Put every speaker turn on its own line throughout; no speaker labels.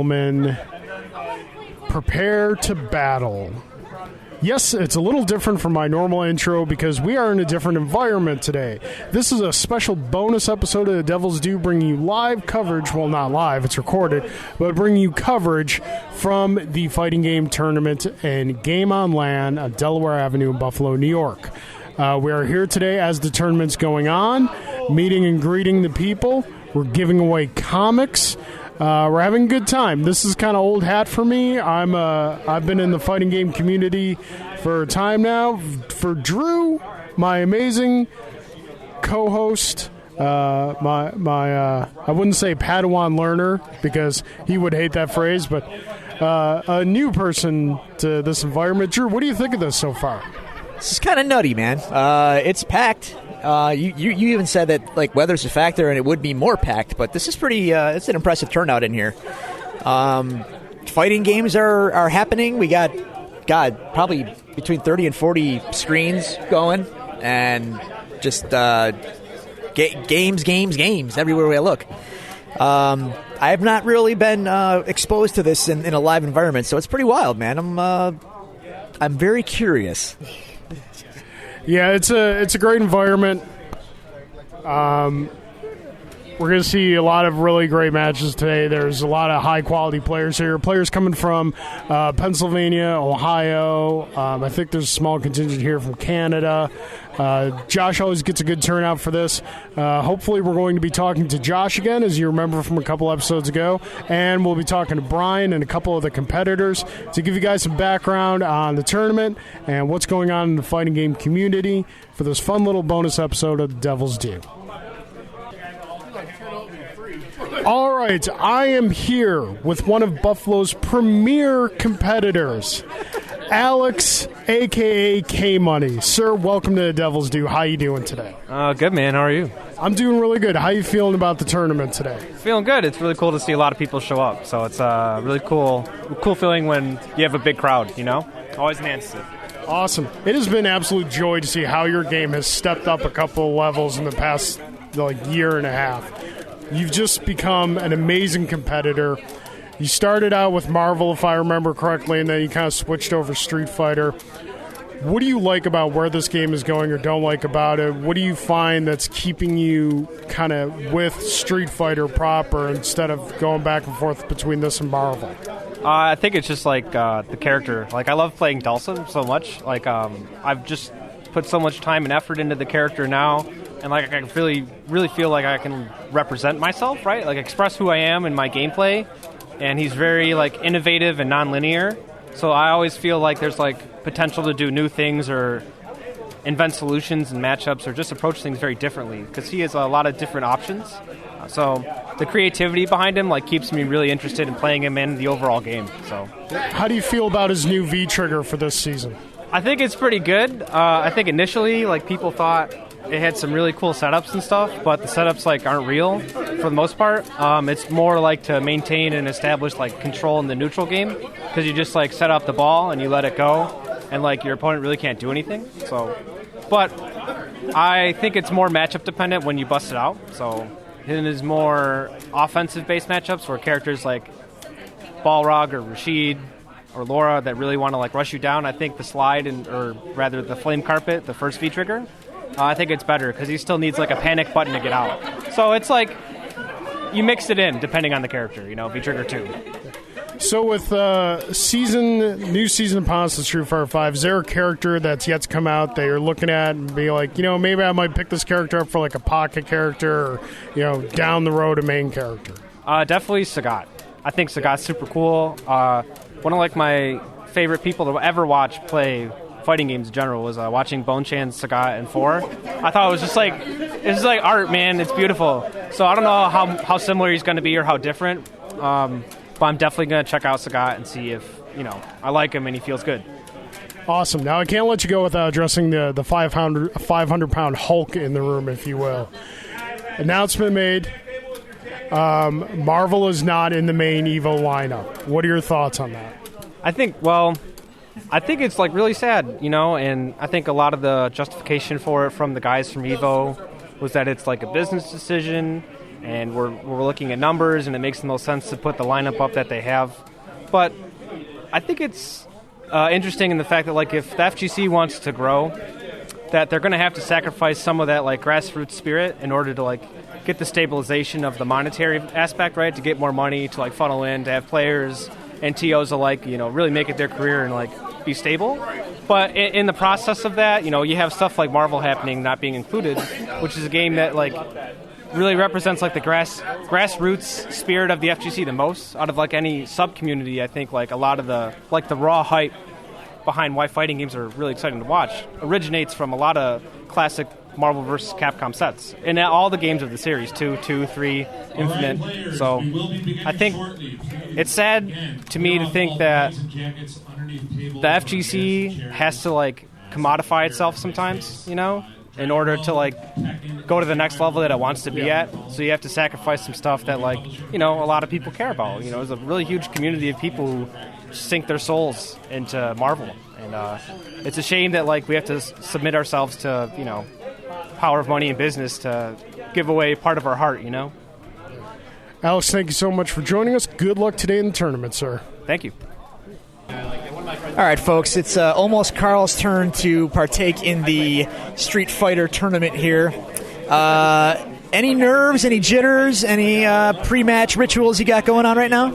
gentlemen, prepare to battle. Yes, it's a little different from my normal intro because we are in a different environment today. This is a special bonus episode of The Devil's Due, bringing you live coverage. Well, not live, it's recorded, but bringing you coverage from the fighting game tournament and Game on Land on Delaware Avenue in Buffalo, New York. We are here today as the tournament's going on, meeting and greeting the people. We're giving away comics. We're having a good time. This is kind of old hat for me. I've been in the fighting game community for a time now. For Drew, my amazing co-host, my I wouldn't say Padawan learner because he would hate that phrase, but a new person to this environment. Drew, what do you think of this so far?
This is kind of nutty, man. It's packed. You even said that like weather's a factor and it would be more packed, but this is pretty. It's an impressive turnout in here. Fighting games are happening. We got probably between 30 and 40 screens going, and just games everywhere we look. I have not really been exposed to this in a live environment, so it's pretty wild, man. I'm very curious.
Yeah, it's a great environment. We're going to see a lot of really great matches today. There's a lot of high-quality players here. Players coming from Pennsylvania, Ohio. I think there's a small contingent here from Canada. Josh always gets a good turnout for this. Hopefully we're going to be talking to Josh again, as you remember from a couple episodes ago. And we'll be talking to Brian and a couple of the competitors to give you guys some background on the tournament and what's going on in the fighting game community for this fun little bonus episode of The Devil's Due. All right, I am here with one of Buffalo's premier competitors, Alex, a.k.a. K-Money. Sir, welcome to The Devil's Due. How you doing today?
Good, man. How are you?
I'm doing really good. How you feeling about the tournament today?
Feeling good. It's really cool to see a lot of people show up. So it's a really cool feeling when you have a big crowd, you know? Always enhances it.
Awesome. It has been absolute joy to see how your game has stepped up a couple of levels in the past year and a half. You've just become an amazing competitor. You started out with Marvel, if I remember correctly, and then you kind of switched over Street Fighter. What do you like about where this game is going or don't like about it? What do you find that's keeping you kind of with Street Fighter proper instead of going back and forth between this and Marvel?
I think it's just the character. I love playing Dhalsim so much. I've just put so much time and effort into the character now. And I can really feel like I can represent myself, right? Express who I am in my gameplay. And he's very innovative and non-linear. So I always feel like there's potential to do new things or invent solutions and matchups or just approach things very differently because he has a lot of different options. So the creativity behind him keeps me really interested in playing him in the overall game. So
how do you feel about his new V-Trigger for this season?
I think it's pretty good. I think initially people thought it had some really cool setups and stuff, but the setups aren't real for the most part. It's more to maintain and establish control in the neutral game because you just set up the ball and you let it go, and your opponent really can't do anything. So, but I think it's more matchup dependent when you bust it out. So, it is more offensive based matchups where characters like Balrog or Rashid or Laura that really want to rush you down. I think the slide or rather the flame carpet, the first V trigger. I think it's better because he still needs a panic button to get out. So it's you mix it in depending on the character, V-Trigger 2.
So with new season upon us in Street Fighter 5, is there a character that's yet to come out that you're looking at and be maybe I might pick this character up for a pocket character or, down the road a main character?
Definitely Sagat. I think Sagat's super cool. One of my favorite people to ever watch play fighting games in general was watching Bone Chan, Sagat, and 4. I thought it was just it's art, man. It's beautiful. So I don't know how similar he's going to be or how different, but I'm definitely going to check out Sagat and see if I like him and he feels good.
Awesome. Now I can't let you go without addressing the 500-pound Hulk in the room, if you will. Announcement made. Marvel is not in the main EVO lineup. What are your thoughts on that?
I think it's really sad, and I think a lot of the justification for it from the guys from EVO was that it's a business decision and we're looking at numbers, and it makes the most sense to put the lineup up that they have. But I think it's interesting in the fact that, like, if the FGC wants to grow, that they're going to have to sacrifice some of that, like, grassroots spirit in order to, like, get the stabilization of the monetary aspect, right, to get more money to, like, funnel in, to have players and TOs alike, you know, really make it their career and, like, be stable. But in the process of that, you know, you have stuff like Marvel happening not being included, which is a game that, like, really represents, like, the grassroots spirit of the FGC the most out of, like, any sub-community. I think, like, a lot of the, like, the raw hype behind why fighting games are really exciting to watch originates from a lot of classic Marvel vs. Capcom sets in all the games of the series, 2, 3, Infinite. So I think it's sad to me to think that the FGC has to, like, commodify itself sometimes, you know, in order to, like, go to the next level that it wants to be at. So you have to sacrifice some stuff that, like, you know, a lot of people care about. You know, there's a really huge community of people who sink their souls into Marvel. And it's a shame that, like, we have to submit ourselves to, you know, power of money and business to give away part of our heart, you know?
Alex, thank you so much for joining us. Good luck today in the tournament, sir.
Thank you.
All right, folks, it's almost Carl's turn to partake in the Street Fighter tournament here. Any nerves, any jitters, any pre-match rituals you got going on right now?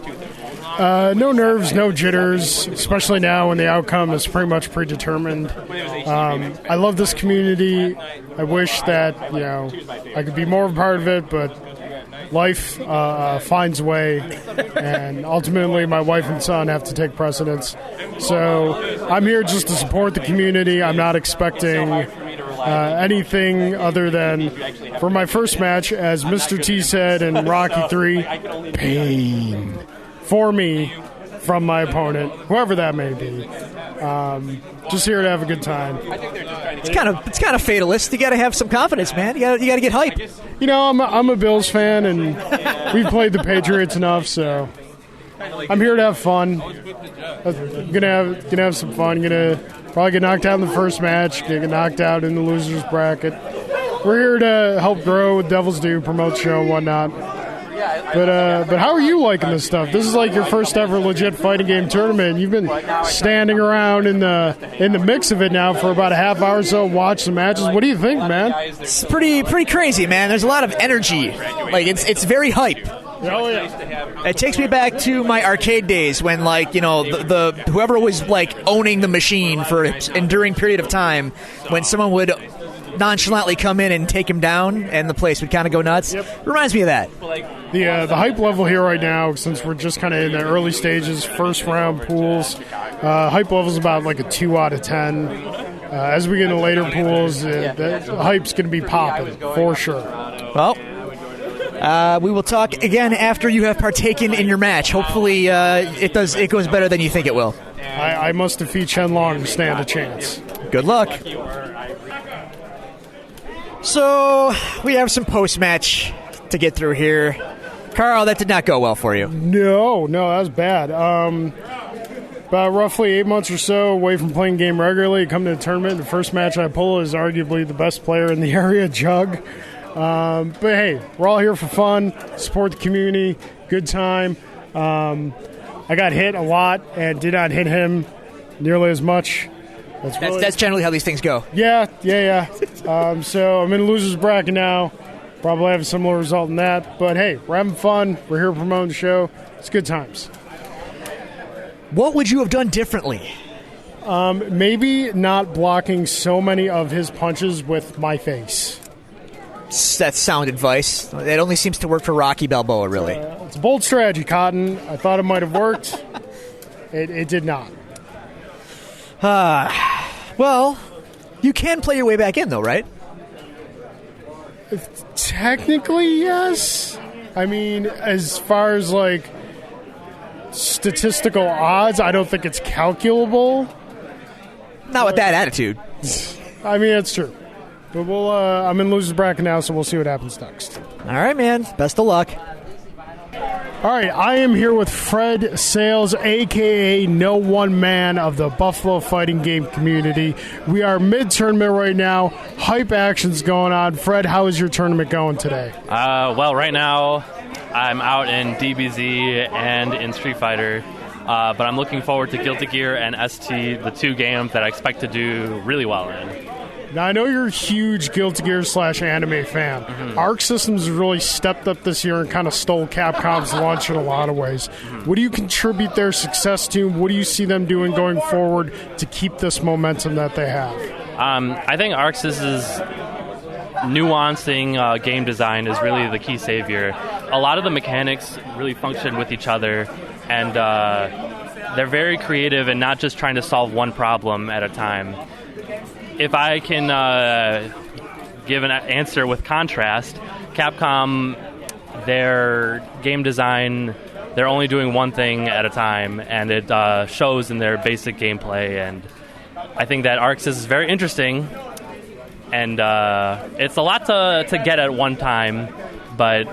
No nerves, no jitters, especially now when the outcome is pretty much predetermined. I love this community. I wish that, you know, I could be more of a part of it, but life finds a way, and ultimately my wife and son have to take precedence. So I'm here just to support the community. I'm not expecting anything other than, for my first match, as Mr. T said in Rocky 3, pain for me from my opponent, whoever that may be. Just here to have a good time.
It's kind of fatalist. You got to have some confidence, man. You got to get hype.
You know, I'm a Bills fan, and we've played the Patriots enough, so I'm here to have fun. I'm gonna have some fun. Gonna probably get knocked out in the first match. Gonna get knocked out in the losers bracket. We're here to help grow with Devil's Due, promote the show and whatnot. But how are you liking this stuff? This is like your first ever legit fighting game tournament. You've been standing around in the mix of it now for about a half hour or so, watch some matches. What do you think, man?
It's pretty crazy, man. There's a lot of energy. Like it's very hype.
Oh, yeah.
It takes me back to my arcade days when, like, you know, the whoever was, like, owning the machine for an enduring period of time, when someone would nonchalantly come in and take him down and the place would kind of go nuts. Yep. Reminds me of that.
The hype level here right now, since we're just kind of in the early stages, first round pools, hype level is about like a 2 out of 10. As we get into later pools, the hype's going to be popping for sure.
Well, we will talk again after you have partaken in your match. Hopefully it goes better than you think it will.
I must defeat Chen Long to stand a chance.
Good luck. So we have some post-match to get through here. Carl, that did not go well for you.
No, that was bad. About roughly 8 months or so away from playing game regularly, come to the tournament. The first match I pull is arguably the best player in the area, Jug. But hey, we're all here for fun, support the community, good time. I got hit a lot and did not hit him nearly as much.
That's generally how these things go.
Yeah. So I'm in the losers bracket now. Probably have a similar result in that. But hey, we're having fun. We're here promoting the show. It's good times.
What would you have done differently?
Maybe not blocking so many of his punches with my face.
That's sound advice. It only seems to work for Rocky Balboa, really.
It's a bold strategy, Cotton. I thought it might have worked. It did not.
Well, you can play your way back in, though, right?
Technically, yes. I mean, as far as, like, statistical odds, I don't think it's calculable.
Not with that attitude.
I mean, that's true. But I'm in losers bracket now, so we'll see what happens next.
All right, man. Best of luck.
All right, I am here with Fred Sales, a.k.a. No One Man of the Buffalo Fighting Game community. We are mid-tournament right now. Hype action's going on. Fred, how is your tournament going today?
Well, right now I'm out in DBZ and in Street Fighter, but I'm looking forward to Guilty Gear and ST, the two games that I expect to do really well in.
Now, I know you're a huge Guilty Gear / anime fan.
Mm-hmm.
Arc Systems really stepped up this year and kind of stole Capcom's lunch in a lot of ways.
Mm-hmm.
What do you contribute their success to? What do you see them doing going forward to keep this momentum that they have?
I think Arc Systems' nuancing game design is really the key savior. A lot of the mechanics really function with each other, and they're very creative and not just trying to solve one problem at a time. If I can give an answer with contrast, Capcom, their game design, they're only doing one thing at a time, and it shows in their basic gameplay. And I think that Arc Sys is very interesting, and it's a lot to get at one time, but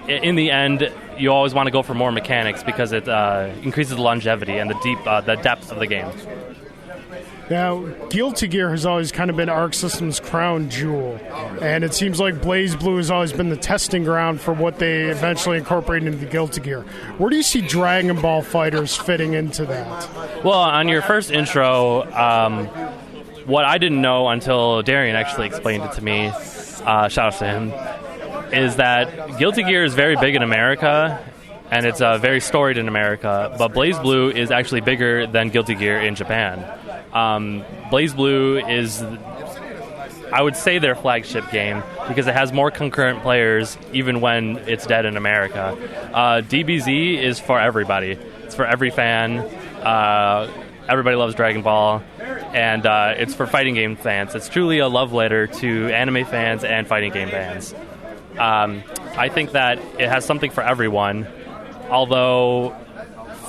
in the end, you always want to go for more mechanics because it increases the longevity and the depth of the game.
Now, Guilty Gear has always kind of been Arc Systems' crown jewel, and it seems like BlazBlue has always been the testing ground for what they eventually incorporated into Guilty Gear. Where do you see Dragon Ball FighterZ fitting into that?
Well, on your first intro, what I didn't know until Darian actually explained it to me, shout out to him, is that Guilty Gear is very big in America, and it's very storied in America, but BlazBlue is actually bigger than Guilty Gear in Japan. BlazBlue is, I would say, their flagship game because it has more concurrent players even when it's dead in America. DBZ is for everybody. It's for every fan. Everybody loves Dragon Ball, and it's for fighting game fans. It's truly a love letter to anime fans and fighting game fans. I think that it has something for everyone, although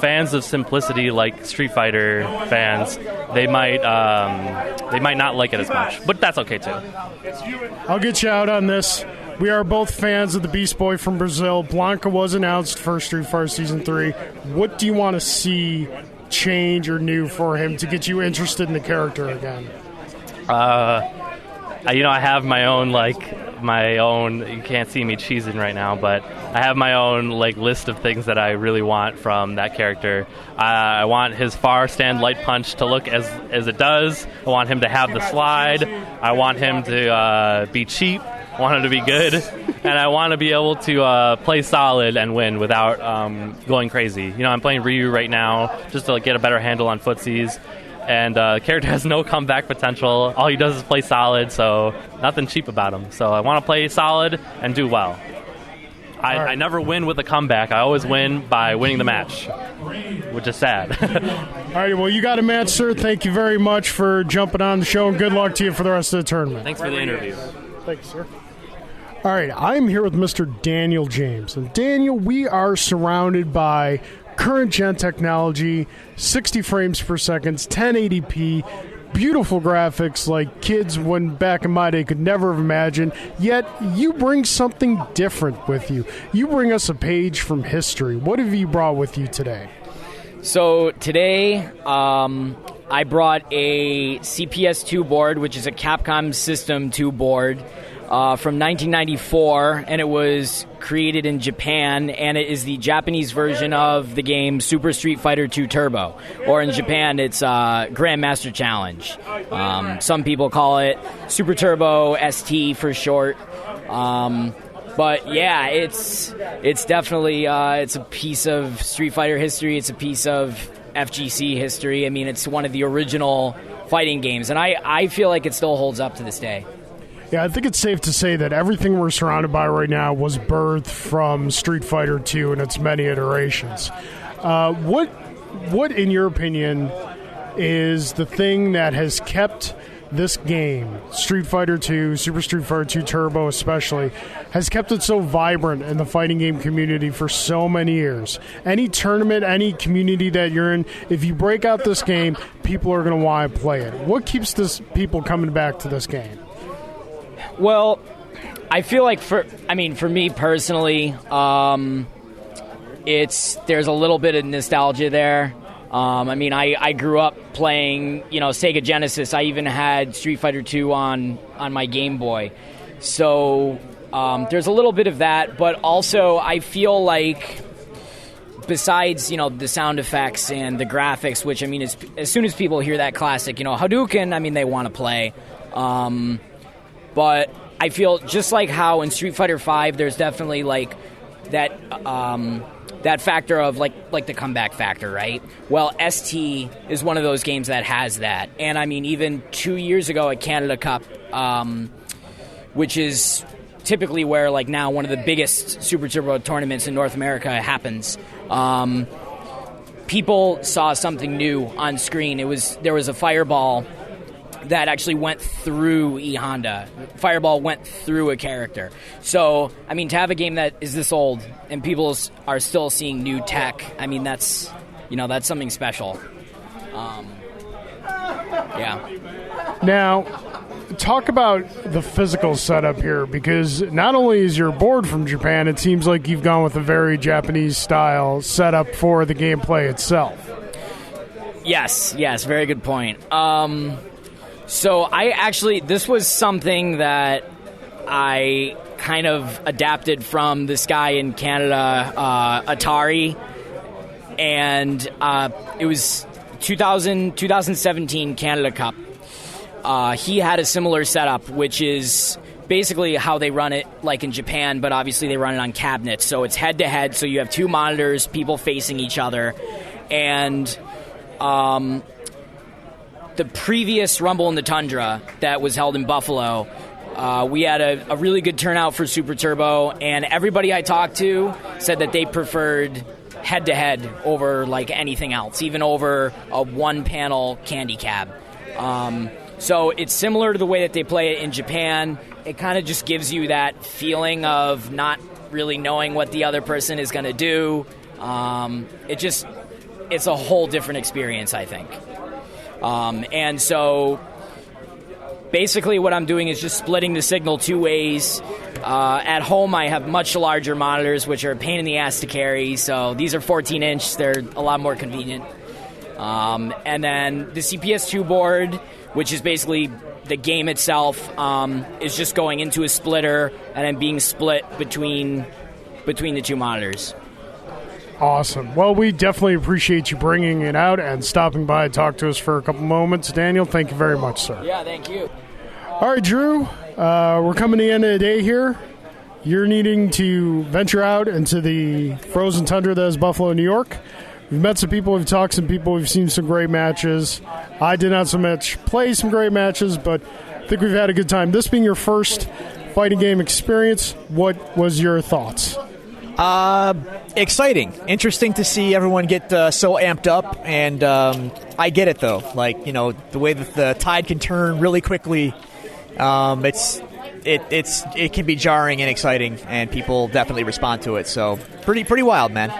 fans of simplicity like Street Fighter fans, they might not like it as much, but that's okay too.
I'll get you out on this. We are both fans of the Beast Boy from Brazil. Blanca was announced for Street Fighter Season 3. What do you want to see change or new for him to get you interested in the character again?
I have my own, you can't see me cheesing right now, but I have my own list of things that I really want from that character. I want his far stand light punch to look as it does. I want him to have the slide. I want him to be cheap. I want him to be good. And I want to be able to play solid and win without going crazy. I'm playing Ryu right now just to get a better handle on footsies. And the character has no comeback potential. All he does is play solid, so nothing cheap about him. So I want to play solid and do well. I never win with a comeback. I always win by winning the match, which is sad.
All right, well, you got a match, sir. Thank you very much for jumping on the show, and good luck to you for the rest of the tournament.
Thanks for the interview.
Thank you, sir. All right, I'm here with Mr. Daniel James. And Daniel, we are surrounded by current-gen technology, 60 frames per second, 1080p, beautiful graphics like kids when back in my day could never have imagined, yet you bring something different with you. You bring us a page from history. What have you brought with you today?
So today, I brought a CPS-2 board, which is a Capcom System 2 board, from 1994, and it was created in Japan, and it is the Japanese version of the game Super Street Fighter 2 Turbo, or in Japan it's Grandmaster Challenge. Some people call it Super Turbo ST for short. But yeah, it's definitely it's a piece of Street Fighter history. It's a piece of FGC history. I mean, it's one of the original fighting games, and I feel like it still holds up to this day.
Yeah, I think it's safe to say that everything we're surrounded by right now was birthed from Street Fighter 2 and its many iterations. What, in your opinion, is the thing that has kept this game, Street Fighter 2, Super Street Fighter 2 Turbo especially, has kept it so vibrant in the fighting game community for so many years? Any tournament, any community that you're in, if you break out this game, people are going to want to play it. What keeps people coming back to this game?
Well, I feel like for me personally, there's a little bit of nostalgia there. I mean, I grew up playing, Sega Genesis. I even had Street Fighter II on my Game Boy. So there's a little bit of that, but also I feel like besides, the sound effects and the graphics, which, I mean, as soon as people hear that classic, Hadouken, I mean, they want to play. But I feel just like how in Street Fighter V, there's definitely like that factor of like the comeback factor, right? Well, ST is one of those games that has that. And I mean, even 2 years ago at Canada Cup, which is typically where like now one of the biggest Super Turbo tournaments in North America happens, people saw something new on screen. There was a fireball that actually went through E Honda. Fireball went through a character. So, I mean, to have a game that is this old and people are still seeing new tech, I mean, that's something special. Yeah.
Now, talk about the physical setup here, because not only is your board from Japan, it seems like you've gone with a very Japanese-style setup for the gameplay itself.
Yes, very good point. So this was something that I kind of adapted from this guy in Canada, Atari, and it was 2017 Canada Cup. He had a similar setup, which is basically how they run it like in Japan, but obviously they run it on cabinets. So it's head-to-head, so you have two monitors, people facing each other, and the previous Rumble in the Tundra that was held in Buffalo, we had a really good turnout for Super Turbo, and everybody I talked to said that they preferred head-to-head over like anything else, even over a one-panel candy cab. So it's similar to the way that they play it in Japan. It kind of just gives you that feeling of not really knowing what the other person is going to do. It's a whole different experience, I think. And so basically what I'm doing is just splitting the signal two ways. At home, I have much larger monitors, which are a pain in the ass to carry. So these are 14-inch. They're a lot more convenient. And then the CPS2 board, which is basically the game itself, is just going into a splitter and then being split between the two monitors.
Awesome. Well, we definitely appreciate you bringing it out and stopping by and talk to us for a couple moments. Daniel, thank you very much, sir.
Yeah, thank you.
All right, Drew, we're coming to the end of the day here. You're needing to venture out into the frozen tundra that is Buffalo, New York. We've met some people, we've talked to some people, we've seen some great matches. I did not so much play some great matches, but I think we've had a good time. This being your first fighting game experience, what was your thoughts?
Exciting. Interesting to see everyone get so amped up, and I get it, though. Like, the way that the tide can turn really quickly, it can be jarring and exciting, and people definitely respond to it. So pretty wild, man.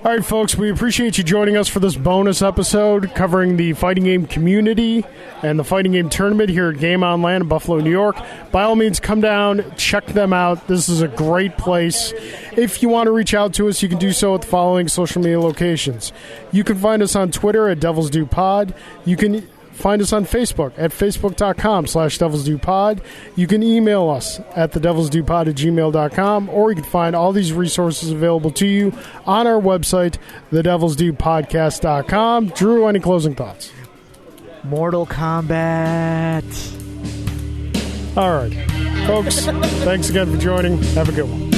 All right, folks, we appreciate you joining us for this bonus episode covering the fighting game community and the fighting game tournament here at Game On Land in Buffalo, New York. By all means, come down, check them out. This is a great place. If you want to reach out to us, you can do so at the following social media locations. You can find us on Twitter at Devils Do Pod. You can find us on Facebook at facebook.com/DevilsDoPod. You can email us at thedevilsdopod@gmail.com, or you can find all these resources available to you on our website, thedevilsdopodcast.com. Drew, any closing thoughts?
Mortal Kombat.
All right. Folks, thanks again for joining. Have a good one.